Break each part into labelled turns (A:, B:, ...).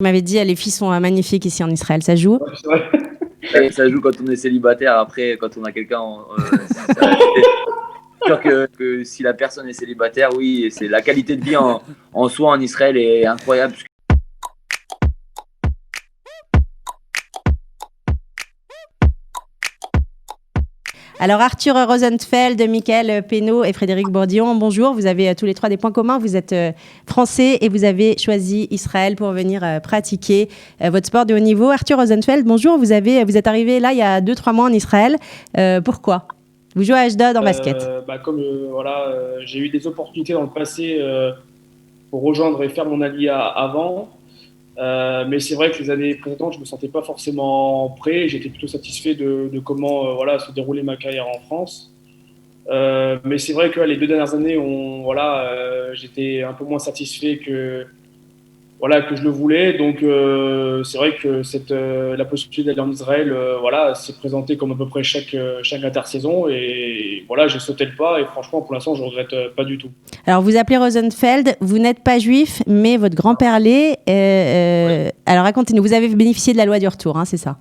A: Vous m'avez dit, les filles sont magnifiques ici en Israël, ça joue?
B: Ouais, c'est vrai.
C: Et ça joue quand on est célibataire. Après, quand on a quelqu'un, c'est sûr que si la personne est célibataire, oui, c'est la qualité de vie en soi en Israël est incroyable.
A: Alors Arthur Rosenfeld, Mickaël Penaud et Frédéric Bourdillon, bonjour. Vous avez tous les trois des points communs. Vous êtes français et vous avez choisi Israël pour venir pratiquer votre sport de haut niveau. Arthur Rosenfeld, bonjour. Vous êtes arrivé là il y a 2-3 mois en Israël. Pourquoi? Vous jouez à Ashdod en basket.
B: J'ai eu des opportunités dans le passé pour rejoindre et faire mon aliyah avant. Mais c'est vrai que les années précédentes, je me sentais pas forcément prêt. J'étais plutôt satisfait de comment se déroulait ma carrière en France. Mais c'est vrai que les 2 dernières années, j'étais un peu moins satisfait que je le voulais. Donc c'est vrai que la possibilité d'aller en Israël s'est présentée comme à peu près chaque intersaison. Et voilà, j'ai sauté le pas. Et franchement, pour l'instant, je regrette pas du tout.
A: Alors, vous appelez Rosenfeld, vous n'êtes pas juif, mais votre grand-père l'est.
B: Ouais.
A: Alors, racontez-nous, vous avez bénéficié de la loi du retour, hein, c'est ça?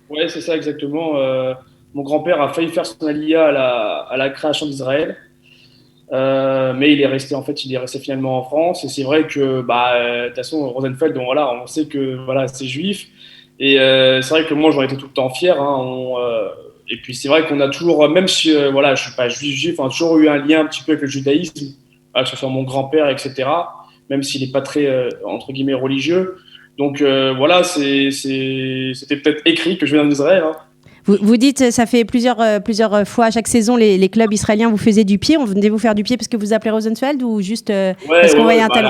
B: Oui, c'est ça exactement. Mon grand-père a failli faire son aliyah à la création d'Israël. Mais il est resté finalement en France. Et c'est vrai que de toute façon, Rosenfeld, on sait que c'est juif. Et c'est vrai que moi, j'aurais été tout le temps fier. Et puis c'est vrai qu'on a toujours, même si je suis pas juif, on a toujours eu un lien un petit peu avec le judaïsme, que ce soit mon grand-père, etc. Même s'il n'est pas très entre guillemets religieux. Donc c'était peut-être écrit que je viens d'Israël.
A: Vous dites, ça fait plusieurs fois, chaque saison, les clubs israéliens vous faisaient du pied. On venait vous faire du pied parce que vous appelez Rosenfeld ou juste parce qu'on voyait un tel...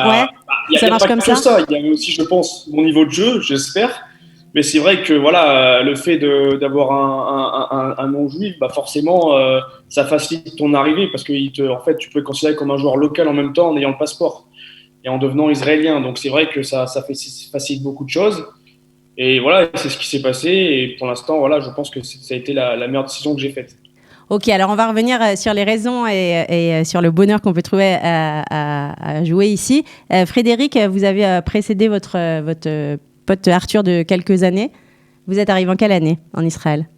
B: Ça marche comme ça. Il y a aussi, je pense, mon niveau de jeu, j'espère. Mais c'est vrai que le fait d'avoir un nom juif, forcément, ça facilite ton arrivée parce que en fait, tu peux le considérer comme un joueur local en même temps en ayant le passeport et en devenant israélien. Donc c'est vrai que ça facilite beaucoup de choses. Et voilà, c'est ce qui s'est passé. Et pour l'instant, je pense que ça a été la meilleure décision que j'ai faite.
A: Ok, alors on va revenir sur les raisons et sur le bonheur qu'on peut trouver à jouer ici. Frédéric, vous avez précédé votre pote Arthur de quelques années. Vous êtes arrivé en quelle année en Israël?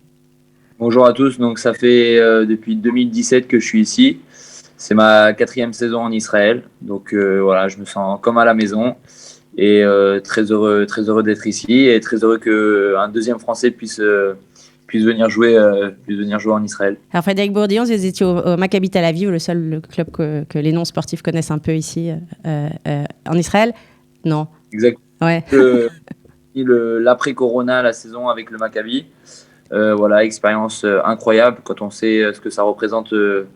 C: Bonjour à tous. Donc ça fait depuis 2017 que je suis ici. C'est ma 4e saison en Israël. Donc je me sens comme à la maison. Et très heureux d'être ici et très heureux qu'un deuxième Français puisse venir jouer en Israël.
A: Alors Frédéric Bourdillon, vous étiez au Maccabi Tel Aviv, le seul club que les non-sportifs connaissent un peu ici en Israël. Non.
C: Exactement.
A: Ouais.
C: L'après-Corona, la saison avec le Maccabi. Expérience incroyable quand on sait ce que ça représente le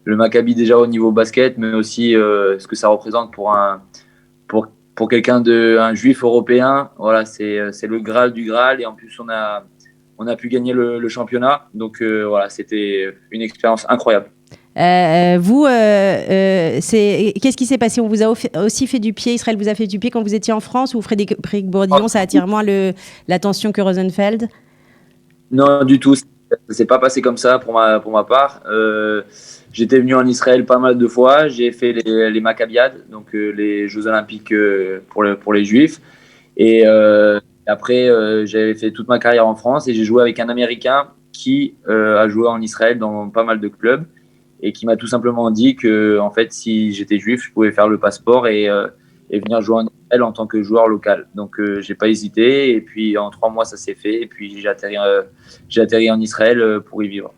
C: Maccabi déjà au niveau basket, mais aussi ce que ça représente pour quelqu'un un juif européen. Voilà, c'est le Graal du Graal et en plus on a pu gagner le championnat. Donc c'était une expérience incroyable.
A: Qu'est-ce qui s'est passé? On vous a aussi fait du pied, Israël vous a fait du pied quand vous étiez en France, ou Frédéric Bourdillon, ça attire moins l'attention que Rosenfeld?
C: Non, du tout. Ça ne s'est pas passé comme ça pour ma part. J'étais venu en Israël pas mal de fois. J'ai fait les Maccabiades, donc les Jeux Olympiques pour les Juifs. Et après, j'avais fait toute ma carrière en France et j'ai joué avec un Américain qui a joué en Israël dans pas mal de clubs et qui m'a tout simplement dit que en fait, si j'étais juif, je pouvais faire le passeport et venir jouer en Israël en tant que joueur local. Donc, j'ai pas hésité. Et puis, en 3 mois, ça s'est fait. Et puis, j'ai atterri en Israël pour y vivre.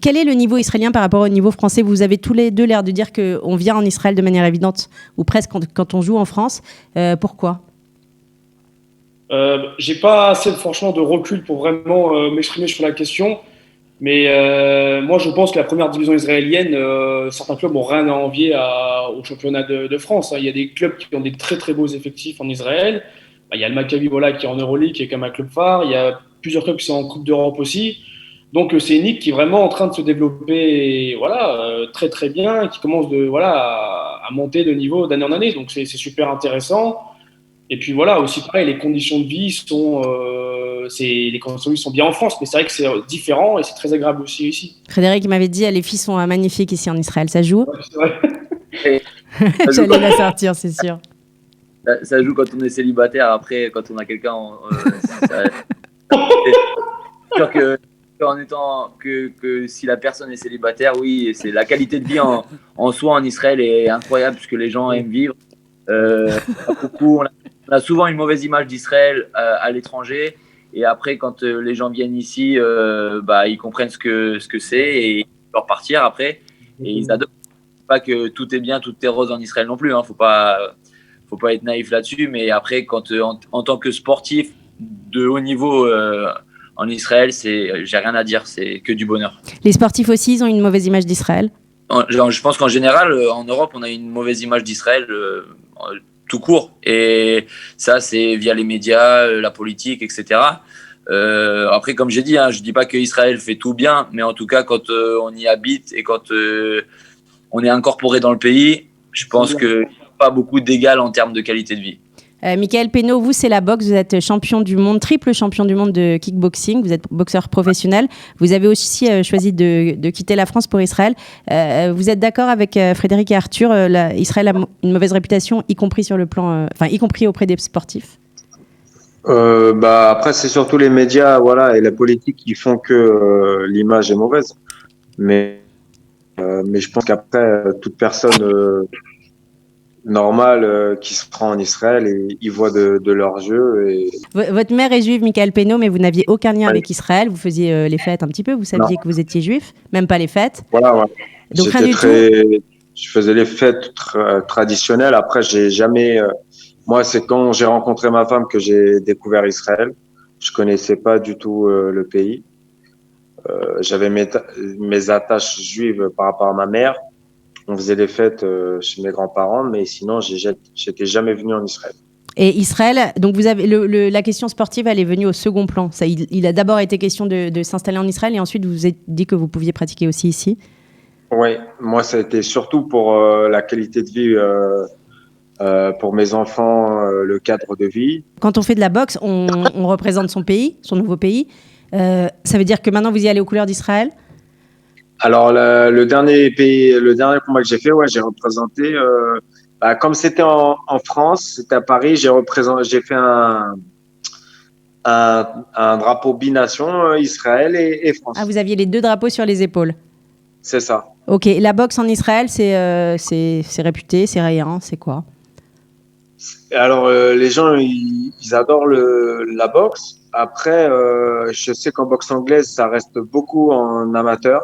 A: Quel est le niveau israélien par rapport au niveau français? Vous avez tous les deux l'air de dire qu'on vient en Israël de manière évidente, ou presque quand on joue en France. Pourquoi?
B: J'ai pas assez, franchement, de recul pour vraiment m'exprimer sur la question. Mais moi, je pense que la première division israélienne, certains clubs n'ont rien à envier au championnat de France. Il y a des clubs qui ont des très très beaux effectifs en Israël. Il y a le Maccabi qui est en Euroleague, qui est comme un club phare. Il y a plusieurs clubs qui sont en Coupe d'Europe aussi. Donc c'est une ligue qui est vraiment en train de se développer très très bien, et qui commence à monter de niveau d'année en année. Donc c'est super intéressant. Et puis aussi pareil, les conditions de vie les conditions de vie sont bien en France, mais c'est vrai que c'est différent et c'est très agréable aussi ici.
A: Frédéric m'avait dit, les filles sont magnifiques ici en Israël, ça joue?
B: Ouais, c'est vrai.
A: J'allais la sortir, c'est sûr.
C: ça joue quand on est célibataire. Après, quand on a quelqu'un, c'est sûr que si la personne est célibataire, oui, c'est la qualité de vie en soi en Israël est incroyable puisque les gens aiment vivre. On a souvent une mauvaise image d'Israël à l'étranger. Et après, quand les gens viennent ici, ils comprennent ce que c'est et ils peuvent repartir après. Et ils adorent. Pas que tout est bien, tout est rose en Israël non plus. Faut pas être naïf là-dessus. Mais après, quand en tant que sportif de haut niveau en Israël, j'ai rien à dire. C'est que du bonheur.
A: Les sportifs aussi, ils ont une mauvaise image d'Israël.
C: Je pense qu'en général, en Europe, on a une mauvaise image d'Israël tout court. Et ça, c'est via les médias, la politique, etc. Après, comme j'ai dit, je dis pas que Israël fait tout bien, mais en tout cas, quand on y habite et quand on est incorporé dans le pays, je pense qu'il n'y a pas beaucoup d'égal en termes de qualité de vie.
A: Michael Penaud, vous, c'est la boxe. Vous êtes champion du monde, triple champion du monde de kickboxing. Vous êtes boxeur professionnel. Vous avez aussi choisi de quitter la France pour Israël. Vous êtes d'accord avec Frédéric et Arthur Israël a une mauvaise réputation, y compris sur le plan, y compris auprès des sportifs.
D: Après, c'est surtout les médias, et la politique qui font que l'image est mauvaise. Mais je pense qu'après, toute personne normale qui se rend en Israël, et ils voient de leurs yeux. Et...
A: Votre mère est juive, Michael Penaud, mais vous n'aviez aucun lien avec Israël. Vous faisiez les fêtes un petit peu. Vous saviez que vous étiez juif, même pas les fêtes.
D: Voilà.
A: Donc rien du tout.
D: Je faisais les fêtes traditionnelles. Après, j'ai jamais. Moi, c'est quand j'ai rencontré ma femme que j'ai découvert Israël. Je connaissais pas du tout le pays. J'avais mes attaches juives par rapport à ma mère. On faisait des fêtes chez mes grands-parents, mais sinon, j'étais jamais venu en Israël.
A: Et Israël, donc vous avez la question sportive, elle est venue au second plan. Ça, il a d'abord été question de s'installer en Israël et ensuite vous vous êtes dit que vous pouviez pratiquer aussi ici.
D: Oui, moi, ça a été surtout pour la qualité de vie, pour mes enfants, le cadre de vie.
A: Quand on fait de la boxe, on représente son pays, son nouveau pays. Ça veut dire que maintenant vous y allez aux couleurs d'Israël?
D: Alors le dernier combat que j'ai fait, j'ai représenté. Comme c'était en France, c'était à Paris, j'ai fait un drapeau bination Israël et France.
A: Ah, vous aviez les deux drapeaux sur les épaules.
D: C'est ça.
A: Ok, la boxe en Israël, c'est réputé, c'est rayant, c'est quoi?
D: Alors les gens ils adorent la boxe. Après, je sais qu'en boxe anglaise, ça reste beaucoup en amateur.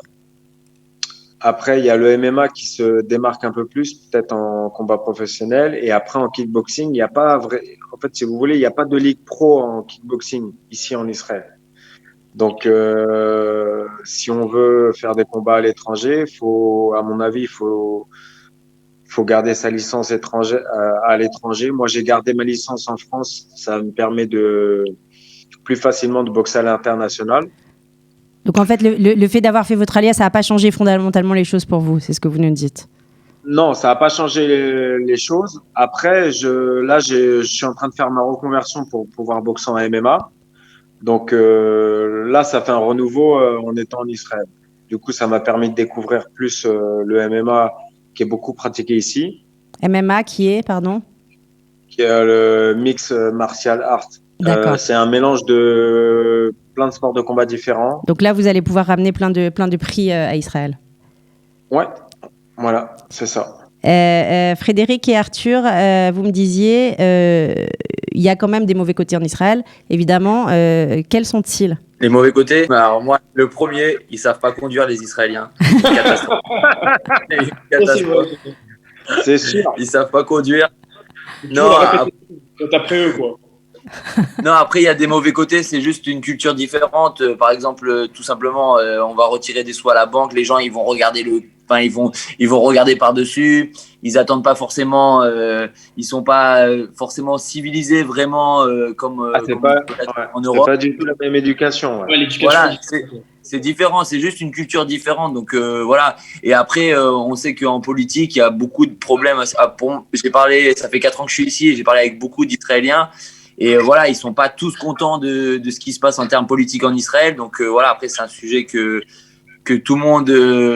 D: Après, il y a le MMA qui se démarque un peu plus, peut-être en combat professionnel. Et après, en kickboxing, il n'y a pas en fait, si vous voulez, il n'y a pas de ligue pro en kickboxing ici en Israël. Donc, si on veut faire des combats à l'étranger, à mon avis, il faut garder sa licence à l'étranger. Moi, j'ai gardé ma licence en France. Ça me permet plus facilement de boxer à l'international.
A: Donc en fait, le fait d'avoir fait votre alias, ça n'a pas changé fondamentalement les choses pour vous, c'est ce que vous nous dites?
D: Non, ça n'a pas changé les choses. Après, je suis en train de faire ma reconversion pour pouvoir boxer en MMA. Donc là, ça fait un renouveau en étant en Israël. Du coup, ça m'a permis de découvrir plus le MMA qui est beaucoup pratiqué ici.
A: MMA qui est, pardon?
D: Qui est le mix martial art. C'est un mélange de plein de sports de combat différents.
A: Donc là, vous allez pouvoir ramener plein de prix à Israël.
D: Ouais, voilà, c'est ça.
A: Frédéric et Arthur, vous me disiez, il y a quand même des mauvais côtés en Israël, évidemment. Quels sont-ils?
C: Les mauvais côtés? Alors moi, le premier, ils savent pas conduire les Israéliens. Catastrophe. Catastrophe.
D: C'est sûr.
C: Ils savent pas conduire.
B: Non, après eux, quoi.
C: Non, après, il y a des mauvais côtés, c'est juste une culture différente. Par exemple, tout simplement, on va retirer des sous à la banque, les gens, ils vont regarder ils vont regarder par-dessus, ils attendent pas forcément, ils sont pas forcément civilisés vraiment comme en Europe.
D: C'est pas du tout la même éducation.
B: Ouais, l'éducation,
C: voilà, c'est différent, c'est juste une culture différente. Donc voilà. Et après, on sait qu'en politique, il y a beaucoup de problèmes. J'ai parlé, ça fait 4 ans que je suis ici, et j'ai parlé avec beaucoup d'Israéliens. Et voilà, ils sont pas tous contents de ce qui se passe en termes politiques en Israël. Donc voilà, après c'est un sujet que que tout le monde,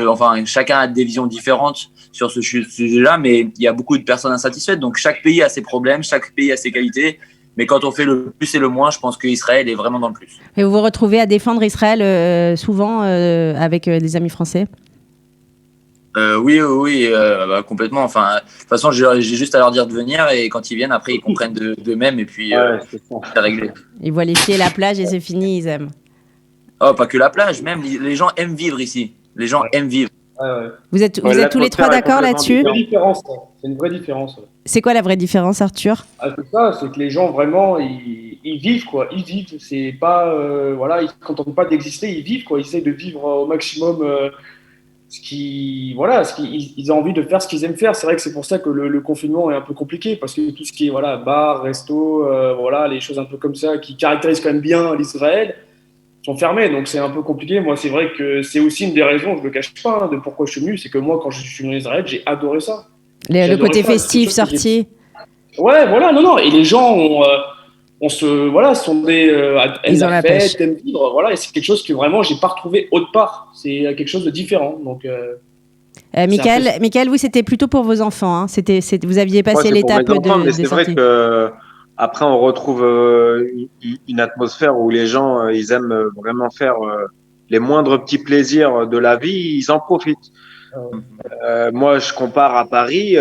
C: enfin, chacun a des visions différentes sur ce sujet-là, mais il y a beaucoup de personnes insatisfaites. Donc, chaque pays a ses problèmes, chaque pays a ses qualités. Mais quand on fait le plus et le moins, je pense qu'Israël est vraiment dans le plus.
A: Et vous vous retrouvez à défendre Israël souvent avec des amis français?
C: Oui, complètement. Enfin, de toute façon, j'ai juste à leur dire de venir et quand ils viennent, après, ils comprennent d'eux-mêmes et puis c'est réglé.
A: Ils voient les pieds et la plage et c'est fini, ils aiment.
C: Oh, pas que la plage, même les gens aiment vivre ici. Les gens aiment vivre.
A: Vous êtes tous les trois d'accord là-dessus?
B: C'est une vraie différence.
A: C'est quoi la vraie différence, Arthur?
B: C'est ça, c'est que les gens vraiment, ils vivent quoi. Ils vivent. C'est pas, voilà, ils se contentent pas d'exister, ils vivent quoi. Ils essaient de vivre au maximum. Ils ont envie de faire ce qu'ils aiment faire. C'est vrai que c'est pour ça que le confinement est un peu compliqué parce que tout ce qui est voilà, bar, resto, voilà, les choses un peu comme ça qui caractérisent quand même bien l'Israël sont fermées. Donc c'est un peu compliqué. Moi, c'est vrai que c'est aussi une des raisons, je ne le cache pas, de pourquoi je suis venu. C'est que moi, quand je suis venu en Israël, j'ai adoré ça.
A: Le côté festif, sorti.
B: Ouais, voilà, non. Et les gens sont des
A: ils ont la pêche.
B: aiment vivre, voilà, et c'est quelque chose que vraiment j'ai pas retrouvé autre part. C'est quelque chose de différent. Donc,
A: Michael, vous c'était plutôt pour vos enfants. Hein. Vous aviez passé l'étape de
D: c'est vrai que après on retrouve une atmosphère où les gens ils aiment vraiment faire les moindres petits plaisirs de la vie, ils en profitent. Moi, je compare à Paris.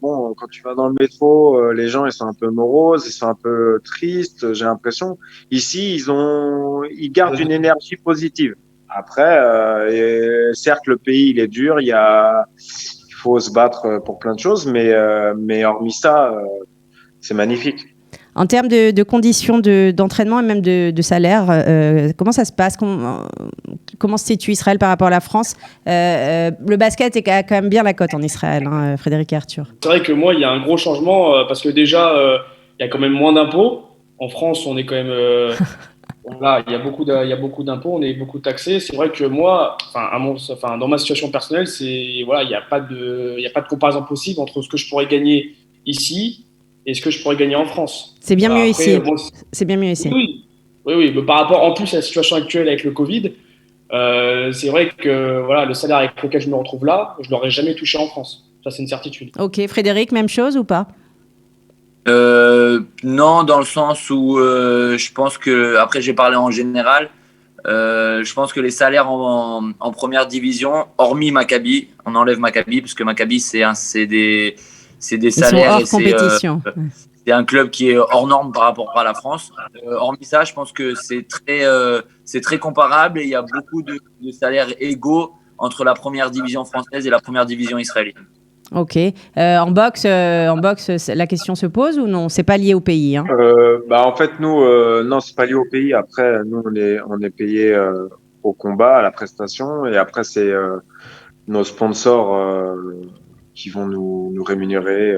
D: Bon, quand tu vas dans le métro, les gens ils sont un peu moroses, ils sont un peu tristes. J'ai l'impression. Ici, ils gardent une énergie positive. Après, certes, le pays il est dur. Il faut se battre pour plein de choses, mais hormis ça, c'est magnifique.
A: En termes de conditions d'entraînement et même de salaire, comment ça se passe? Comment se situe Israël par rapport à la France? Le basket est quand même bien la cote en Israël, hein, Frédéric et Arthur.
B: C'est vrai que moi, il y a un gros changement parce que déjà, il y a quand même moins d'impôts. En France, on est quand même... voilà, il y a beaucoup d'impôts, on est beaucoup taxés. C'est vrai que moi, dans ma situation personnelle, voilà, il n'y a pas de comparaison possible entre ce que je pourrais gagner ici et ce que je pourrais gagner en France.
A: C'est bien mieux ici. C'est bien mieux ici.
B: Oui. Mais par rapport en plus à la situation actuelle avec le Covid, c'est vrai que voilà, le salaire avec lequel je me retrouve là, je l'aurais jamais touché en France. Ça, c'est une certitude.
A: Ok, Frédéric, même chose ou pas?
C: Non, dans le sens où je pense que, après j'ai parlé en général, je pense que les salaires en première division, hormis Maccabi, on enlève Maccabi parce que Maccabi c'est des salaires.
A: Ils sont hors compétition.
C: C'est un club qui est hors norme par rapport à la France. Hormis ça, je pense que c'est très comparable et il y a beaucoup de salaires égaux entre la première division française et la première division israélienne.
A: Ok. En boxe, la question se pose ou non? C'est pas lié au pays, hein?
D: En fait, nous, non, c'est pas lié au pays. Après, nous, on est payé au combat, à la prestation, et après, c'est nos sponsors qui vont nous rémunérer.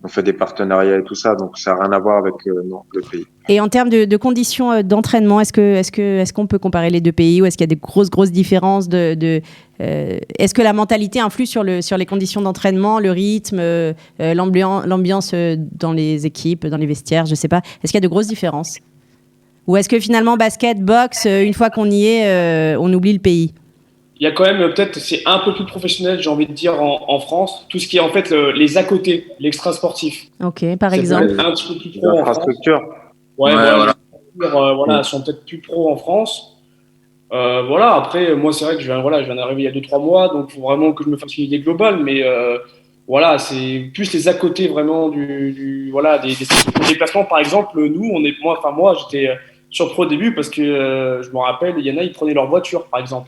D: On fait des partenariats et tout ça, donc ça n'a rien à voir avec le pays.
A: Et en termes de conditions d'entraînement, est-ce qu'on peut comparer les deux pays ou est-ce qu'il y a des grosses différences est-ce que la mentalité influe sur les conditions d'entraînement, le rythme, l'ambiance dans les équipes, dans les vestiaires, je sais pas. Est-ce qu'il y a de grosses différences? Ou est-ce que finalement basket, boxe, une fois qu'on y est, on oublie le pays?
B: Il y a quand même, peut-être, c'est un peu plus professionnel, j'ai envie de dire, en France. Tout ce qui est, en fait, les à côté, l'extra-sportif.
A: Ok, par exemple.
B: Un petit peu plus pro en France.
D: Voilà.
B: Voilà, sont peut-être plus pro en France. Voilà, après, moi, c'est vrai que je viens d'arriver il y a 2-3 mois, donc il faut vraiment que je me fasse une idée globale. Mais voilà, c'est plus les à côté, vraiment, des déplacements. Par exemple, moi, j'étais surpris au début parce que je me rappelle, il y en a, ils prenaient leur voiture, par exemple,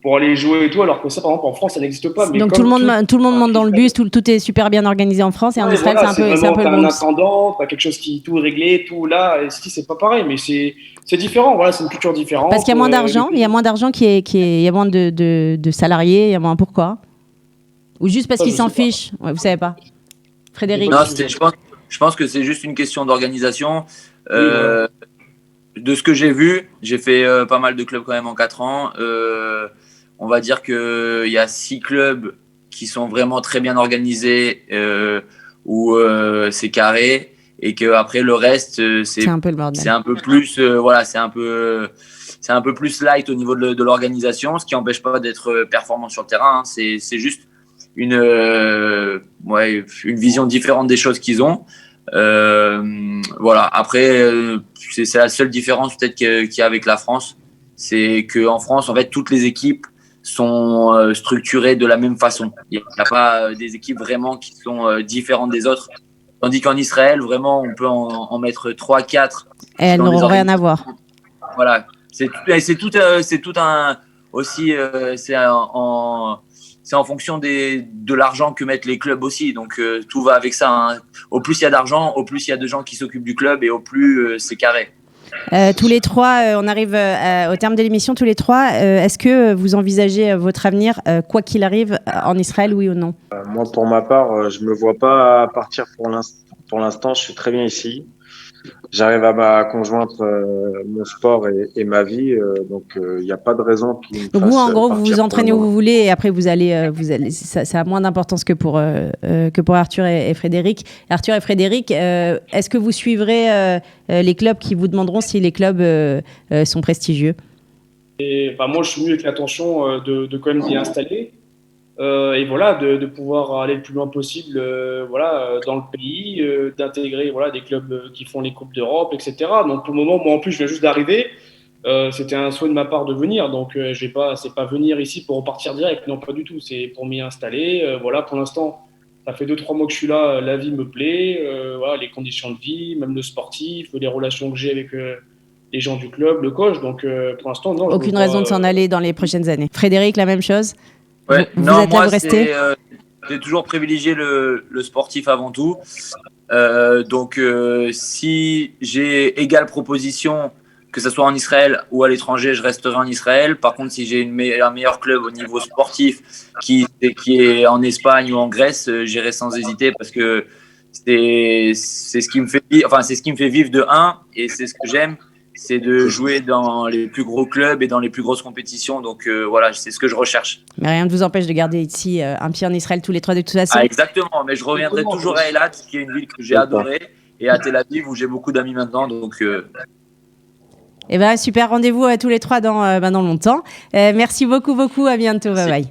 B: pour aller jouer et tout, alors que ça, par exemple, en France, ça n'existe pas. Mais
A: donc tout le monde monte dans le bus, tout est super bien organisé en France, et en Israël,
B: voilà,
A: c'est un peu le
B: bon. T'as un intendant, t'as quelque chose qui tout est réglé, tout là, et ici, c'est pas pareil, mais c'est différent, voilà, c'est une culture différente.
A: Parce qu'il y a moins d'argent, il y a moins d'argent il y a moins de salariés, il y a moins, pourquoi? Ou juste parce qu'ils s'en fichent? Ouais, vous savez pas. Frédéric?
C: Non, je pense que c'est juste une question d'organisation. De ce que j'ai vu, j'ai fait pas mal de clubs quand même en 4 ans. On va dire qu'il y a 6 clubs qui sont vraiment très bien organisés, où c'est carré. et que après le reste,
A: C'est un peu le bordel.
C: c'est un peu plus, voilà, c'est un peu plus light au niveau de l'organisation, ce qui n'empêche pas d'être performant sur le terrain. Hein. C'est juste une vision différente des choses qu'ils ont. Voilà. Après, c'est la seule différence peut-être qu'il y a avec la France, c'est qu'en France, en fait, toutes les équipes sont structurées de la même façon. Il n'y a pas des équipes vraiment qui sont différentes des autres. Tandis qu'en Israël, vraiment, on peut en mettre 3-4.
A: Et elles n'auront rien à voir.
C: Voilà. C'est tout un aussi. C'est en fonction de l'argent que mettent les clubs aussi. Donc, tout va avec ça. Hein. Au plus il y a d'argent, au plus il y a de gens qui s'occupent du club et au plus c'est carré.
A: Tous les trois, on arrive au terme de l'émission. Tous les trois, est-ce que vous envisagez votre avenir, quoi qu'il arrive, en Israël, oui ou non?
D: Moi, pour ma part, je me vois pas partir pour l'instant. Pour l'instant, je suis très bien ici. J'arrive à conjoindre mon sport et ma vie, donc il n'y a pas de raison qui me
A: Donc
D: fasse
A: vous, en gros, vous
D: partir
A: vous entraînez où
D: pour le
A: vous voulez et après vous allez ça a moins d'importance que pour Arthur et Frédéric. Arthur et Frédéric, est-ce que vous suivrez les clubs qui vous demanderont si les clubs sont prestigieux?
B: Et moi, je suis mieux avec l'intention de quand même d'y installer. Et voilà, de pouvoir aller le plus loin possible dans le pays, d'intégrer des clubs qui font les Coupes d'Europe, etc. Donc pour le moment, moi en plus, je viens juste d'arriver. C'était un souhait de ma part de venir. Donc c'est pas venir ici pour repartir direct. Non, pas du tout. C'est pour m'y installer. Voilà, pour l'instant, ça fait 2-3 mois que je suis là. La vie me plaît. Voilà, les conditions de vie, même le sportif, les relations que j'ai avec les gens du club, le coach. Donc pour l'instant, non.
A: Aucune raison de s'en aller dans les prochaines années. Frédéric, la même chose?
C: Ouais,
A: vous
C: non,
A: êtes là,
C: moi,
A: vous restez?
C: j'ai toujours privilégié le sportif avant tout. Donc, si j'ai égale proposition, que ce soit en Israël ou à l'étranger, je resterai en Israël. Par contre, si j'ai un meilleur club au niveau sportif qui est en Espagne ou en Grèce, j'irai sans hésiter parce que c'est ce qui me fait, enfin, c'est ce qui me fait vivre de un et c'est ce que j'aime. C'est de jouer dans les plus gros clubs et dans les plus grosses compétitions. Donc voilà, c'est ce que je recherche.
A: Mais rien ne vous empêche de garder ici un pied en Israël tous les trois de toute façon.
C: Ah, exactement, mais je reviendrai toujours à Eilat, qui est une ville que j'ai adorée, et à Tel Aviv où j'ai beaucoup d'amis maintenant. Donc,
A: super, rendez-vous tous les trois dans longtemps. Merci beaucoup, à bientôt, bye bye.